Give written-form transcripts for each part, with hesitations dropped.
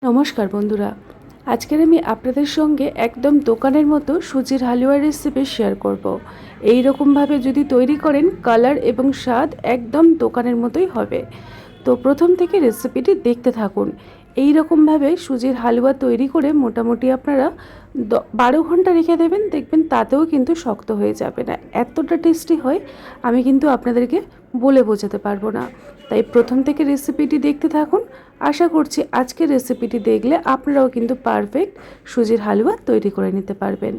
নমস্কার বন্ধুরা, আজকের আমি আপনাদের সঙ্গে একদম দোকানের মতো সুজির হালুয়ার রেসিপি শেয়ার করব। এই রকমভাবে যদি তৈরি করেন কালার এবং স্বাদ একদম দোকানের মতোই হবে। তো প্রথম থেকে রেসিপিটি দেখতে থাকুন। এই রকমভাবে সুজির হালুয়া তৈরি করে মোটামুটি আপনারা 12 ঘন্টা রেখে দেবেন, দেখবেন তাতেও কিন্তু শক্ত হয়ে যাবে না, এতটা টেস্টি হয় আমি কিন্তু আপনাদেরকে বলে বোঝাতে পারবো না। তাই প্রথম থেকে রেসিপিটি দেখতে থাকুন। আশা করছি আজকের রেসিপিটি দেখলে আপনারাও কিন্তু পারফেক্ট সুজির হালুয়া তৈরি করে নিতে পারবেন।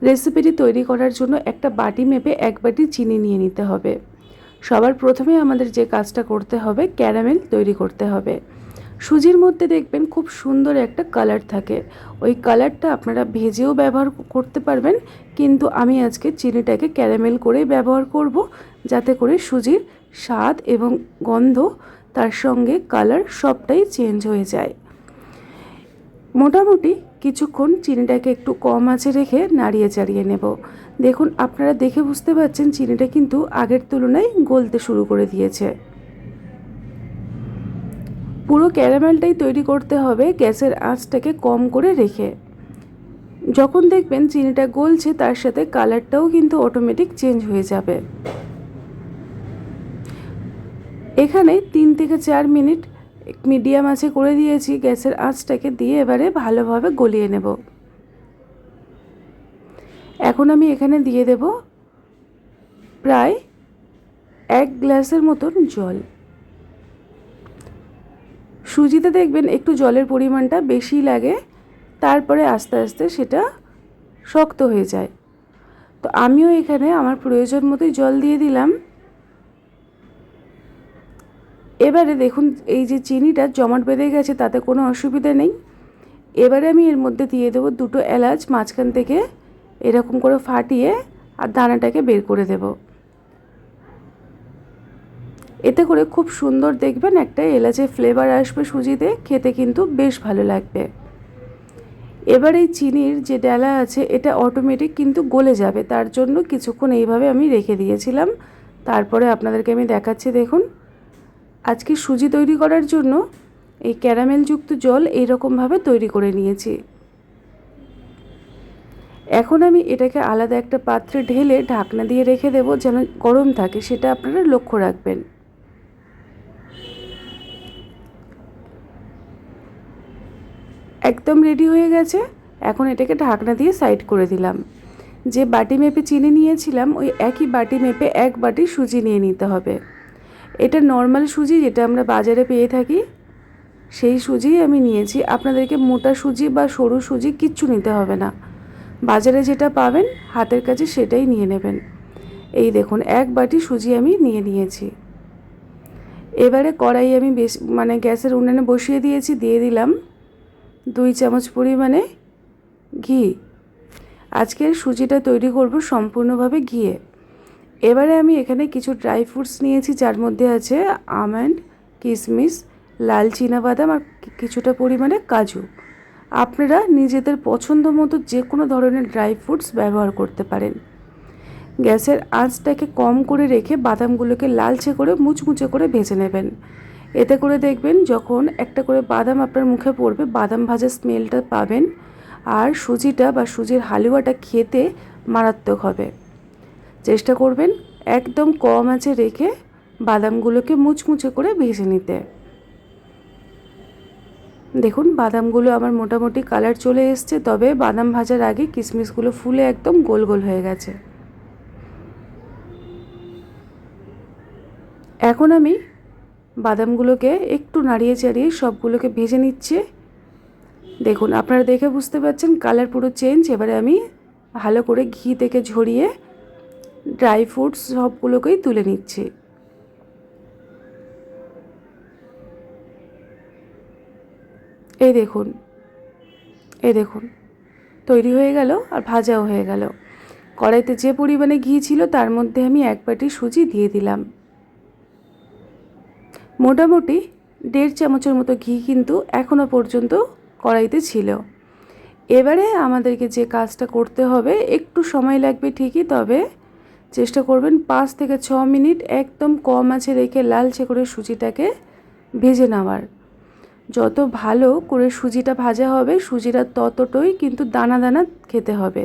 রেসিপিটি তৈরি করার জন্য একটা বাটি মেপে 1 বাটি চিনি নিয়ে নিতে হবে। সবার প্রথমে আমাদের যে কাজটা করতে হবে, ক্যারামেল তৈরি করতে হবে। সুজির মধ্যে দেখবেন খুব সুন্দর একটা কালার থাকে, ওই কালারটা আপনারা ভেজেও ব্যবহার করতে পারবেন, কিন্তু আমি আজকে চিনিটাকে ক্যারামেল করেই ব্যবহার করব, যাতে করে সুজির স্বাদ এবং গন্ধ তার সঙ্গে কালার সবটাই চেঞ্জ হয়ে যায়। মোটামুটি কিছুক্ষণ চিনিটাকে একটু কম আঁচে রেখে নাড়িয়ে চাড়িয়ে নেব। দেখুন, আপনারা দেখে বুঝতে পারছেন চিনিটা কিন্তু আগের তুলনায় গলতে শুরু করে দিয়েছে। পুরো ক্যারামেলটাই তৈরি করতে হবে গ্যাসের আঁচটাকে কম করে রেখে। যখন দেখবেন চিনিটা গলছে তার সাথে কালারটাও কিন্তু অটোমেটিক চেঞ্জ হয়ে যাবে। এখানে 3 থেকে 4 মিনিট মিডিয়াম আঁচে করে দিয়েছি, গ্যাসের আঁচটাকে দিয়ে এবারে ভালোভাবে গলিয়ে নেব। এখন আমি এখানে দিয়ে দেব প্রায় 1 গ্লাসের মতন জল। সুজিতে দেখবেন একটু জলের পরিমাণটা বেশি লাগে, তারপরে আস্তে আস্তে সেটা শক্ত হয়ে যায়। তো আমিও এখানে আমার প্রয়োজন মতোই জল দিয়ে দিলাম। এবারে দেখুন এই যে চিনিটা জমাট বেঁধে গেছে, তাতে কোনো অসুবিধা নেই। এবারে আমি এর মধ্যে দিয়ে দেবো 2টো এলাচ, মাঝখান থেকে এরকম করে ফাটিয়ে আর দানাটাকে বের করে দেব। এতে করে খুব সুন্দর দেখবেন একটা এলাচের ফ্লেভার আসবে সুজিতে, খেতে কিন্তু বেশ ভালো লাগবে। এবার এই চিনির যে ডালা আছে এটা অটোমেটিক কিন্তু গলে যাবে, তার জন্য কিছুক্ষণ এইভাবে আমি রেখে দিয়েছিলাম। তারপরে আপনাদেরকে আমি দেখাচ্ছি। দেখুন, আজকে সুজি তৈরি করার জন্য এই ক্যারামেলযুক্ত জল এইরকমভাবে তৈরি করে নিয়েছি। এখন আমি এটাকে আলাদা একটা পাত্রে ঢেলে ঢাকনা দিয়ে রেখে দেব, যেন গরম থাকে, সেটা আপনারা লক্ষ্য রাখবেন। একদম রেডি হয়ে গেছে। এখন এটাকে ঢাকনা দিয়ে সাইড করে দিলাম। যে বাটি মেপে চিনি নিয়েছিলাম ওই একই বাটি মেপে 1 বাটি সুজি নিয়ে নিতে হবে। এটা নর্মাল সুজি যেটা আমরা বাজারে পেয়ে থাকি, সেই সুজিই আমি নিয়েছি। আপনাদেরকে মোটা সুজি বা সরু সুজি কিচ্ছু নিতে হবে না, বাজারে যেটা পাবেন হাতের কাছে সেটাই নিয়ে নেবেন। এই দেখুন 1 বাটি সুজি আমি নিয়ে নিয়েছি। এবারে কড়াই আমি গ্যাসের উনুনে বসিয়ে দিয়েছি, দিয়ে দিলাম 2 চামচ পরিমাণে ঘি। আজকের সুজিটা তৈরি করব সম্পূর্ণভাবে ঘিয়ে। এবারে আমি এখানে কিছু ড্রাই ফ্রুটস নিয়েছি, যার মধ্যে আছে আমন্ড, কিশমিশ, লাল চীনাবাদাম আর কিছুটা পরিমাণে কাজু। আপনারা নিজেদের পছন্দ মতো যে কোনো ধরনের ড্রাই ফ্রুটস ব্যবহার করতে পারেন। গ্যাসের আঁচটাকে কম করে রেখে বাদামগুলোকে লালচে করে মুচমুচে করে ভেজে নেবেন। এতে করে দেখবেন যখন একটা করে বাদাম আপনার মুখে পড়বে, বাদাম ভাজার স্মেলটা পাবেন, আর সুজিটা বা সুজির হালুয়াটা খেতে মারাত্মক হবে। চেষ্টা করবেন একদম কম আঁচে রেখে বাদামগুলোকে মুচমুচে করে ভেজে নিতে। দেখুন বাদামগুলো আমার মোটামুটি কালার চলে এসছে, তবে বাদাম ভাজার আগে কিশমিশগুলো ফুলে একদম গোল গোল হয়ে গেছে। এখন আমি বাদামগুলোকে একটু নাড়িয়ে চাড়িয়ে সবগুলোকে ভেজে নিচ্ছি। দেখুন আপনারা দেখে বুঝতে পারছেন কালার পুরো চেঞ্জ। এবারে আমি ভালো করে ঘি থেকে ঝরিয়ে ড্রাই ফ্রুটস সবগুলোকেই তুলে নিচ্ছি। এই দেখুন, এই দেখুন তৈরি হয়ে গেল আর ভাজাও হয়ে গেল। কড়াইতে যে পরিমাণে ঘি ছিল তার মধ্যে আমি 1 বাটি সুজি দিয়ে দিলাম। মোটামুটি 1.5 চামচের মতো ঘি কিন্তু এখনও পর্যন্ত কড়াইতে ছিল। এবারে আমাদেরকে যে কাজটা করতে হবে, একটু সময় লাগবে ঠিকই, তবে চেষ্টা করবেন 5 থেকে 6 মিনিট একদম কম আঁচে রেখে লালচে করে সুজিটাকে ভেজে নেওয়ার। যত ভালো করে সুজিটা ভাজা হবে সুজিটা ততটাই কিন্তু দানা দানা খেতে হবে।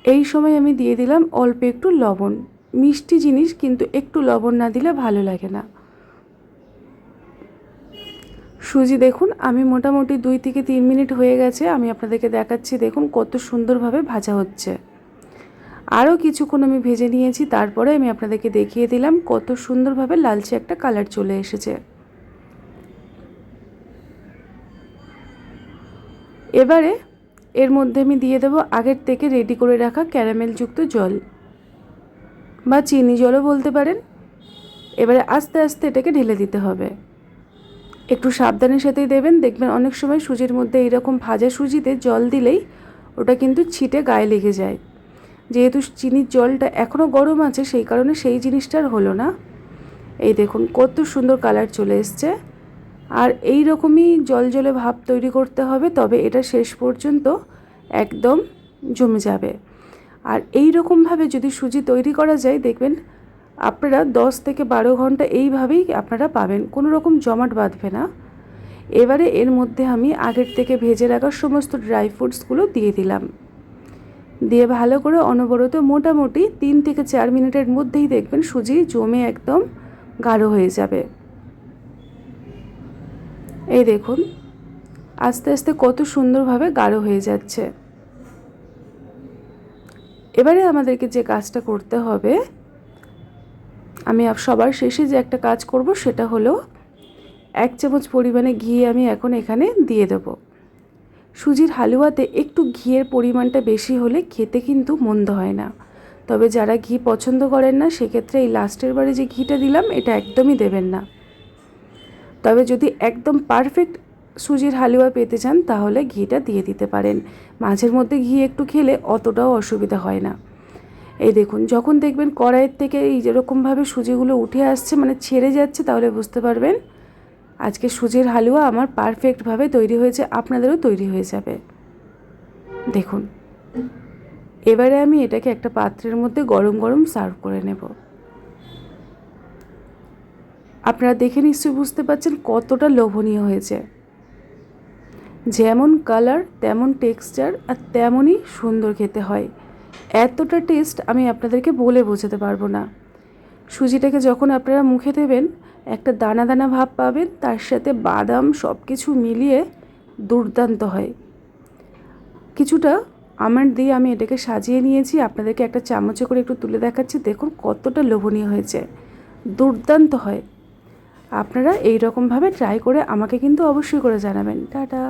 এই সময় আমি দিয়ে দিলাম অল্প একটু লবণ। মিষ্টি জিনিস কিন্তু একটু লবণ না দিলে ভালো লাগে না। সুজি দেখুন আমি মোটামুটি 2 থেকে 3 মিনিট হয়ে গেছে, আমি আপনাদেরকে দেখাচ্ছি। দেখুন কত সুন্দরভাবে ভাজা হচ্ছে। আরও কিছুক্ষণ আমি ভেজে নিয়েছি, তারপরে আমি আপনাদেরকে দেখিয়ে দিলাম কত সুন্দরভাবে লালচে একটা কালার চলে এসেছে। এবারে এর মধ্যে আমি দিয়ে দেবো আগের থেকে রেডি করে রাখা ক্যারামেলযুক্ত জল বা চিনি জলও বলতে পারেন। এবারে আস্তে আস্তে এটাকে ঢেলে দিতে হবে। একটু সাবধানের সাথেই দেবেন, দেখবেন অনেক সময় সুজির মধ্যে এইরকম ভাজা সুজিতে জল দিলেই ওটা কিন্তু ছিটে গায়ে লেগে যায়। যেহেতু চিনির জলটা এখনও গরম আছে সেই কারণে সেই জিনিসটা আর হলো না। এই দেখুন কত সুন্দর কালার চলে এসছে। আর এই রকমই জলজলে ভাব তৈরি করতে হবে, তবে এটা শেষ পর্যন্ত একদম জমে যাবে। আর এই রকমভাবে যদি সুজি তৈরি করা যায় দেখবেন আপনারা 10 থেকে 12 ঘন্টা এইভাবেই আপনারা পাবেন, কোনো রকম জমাট বাঁধবে না। এবারে এর মধ্যে আমি আগের থেকে ভেজে রাখা সমস্ত ড্রাই ফ্রুটসগুলো দিয়ে দিলাম। দিয়ে ভালো করে অনবরত মোটামুটি 3 থেকে 4 মিনিটের মধ্যেই দেখবেন সুজি জমে একদম গাঢ় হয়ে যাবে। এই দেখুন আস্তে আস্তে কত সুন্দরভাবে গাঢ় হয়ে যাচ্ছে। এবারে আমাদেরকে যে কাজটা করতে হবে, আমি সবার শেষে যে একটা কাজ করব সেটা হলো 1 চামচ পরিমাণে ঘি আমি এখন এখানে দিয়ে দেব। সুজির হালুয়াতে একটু ঘিয়ের পরিমাণটা বেশি হলে খেতে কিন্তু মন্দ হয় না। তবে যারা ঘি পছন্দ করেন না সেক্ষেত্রে এই লাস্টের বারে যে ঘিটা দিলাম এটা একদমই দেবেন না। তবে যদি একদম পারফেক্ট সুজির হালুয়া পেতে চান তাহলে ঘিটা দিয়ে দিতে পারেন। মাঝের মধ্যে ঘি একটু খেলে অতটাও অসুবিধা হয় না। এই দেখুন যখন দেখবেন কড়াইয়ের থেকে এই যেরকমভাবে সুজিগুলো উঠে আসছে মানে ছেড়ে যাচ্ছে, তাহলে বুঝতে পারবেন আজকে সুজির হালুয়া আমার পারফেক্টভাবে তৈরি হয়েছে, আপনাদেরও তৈরি হয়ে যাবে। দেখুন এবারে আমি এটাকে একটা পাত্রের মধ্যে গরম গরম সার্ভ করে নেব। আপনারা দেখে নিশ্চয়ই বুঝতে পারছেন কতটা লোভনীয় হয়েছে। যেমন কালার তেমন টেক্সচার আর তেমনই সুন্দর খেতে হয়। এতটা টেস্ট আমি আপনাদেরকে বলে বোঝাতে পারবো না। সুজিটাকে যখন আপনারা মুখে দেবেন একটা দানা দানা ভাব পাবেন, তার সাথে বাদাম সব কিছু মিলিয়ে দুর্দান্ত হয়। কিছুটা আমন্ড দিয়ে আমি এটাকে সাজিয়ে নিয়েছি, আপনাদেরকে একটা চামচে করে একটু তুলে দেখাচ্ছি। দেখুন কতটা লোভনীয় হয়েছে, দুর্দান্ত হয়। আপনারা এই রকমভাবে ট্রাই করে আমাকে কিন্তু অবশ্যই করে জানাবেন। টাটা।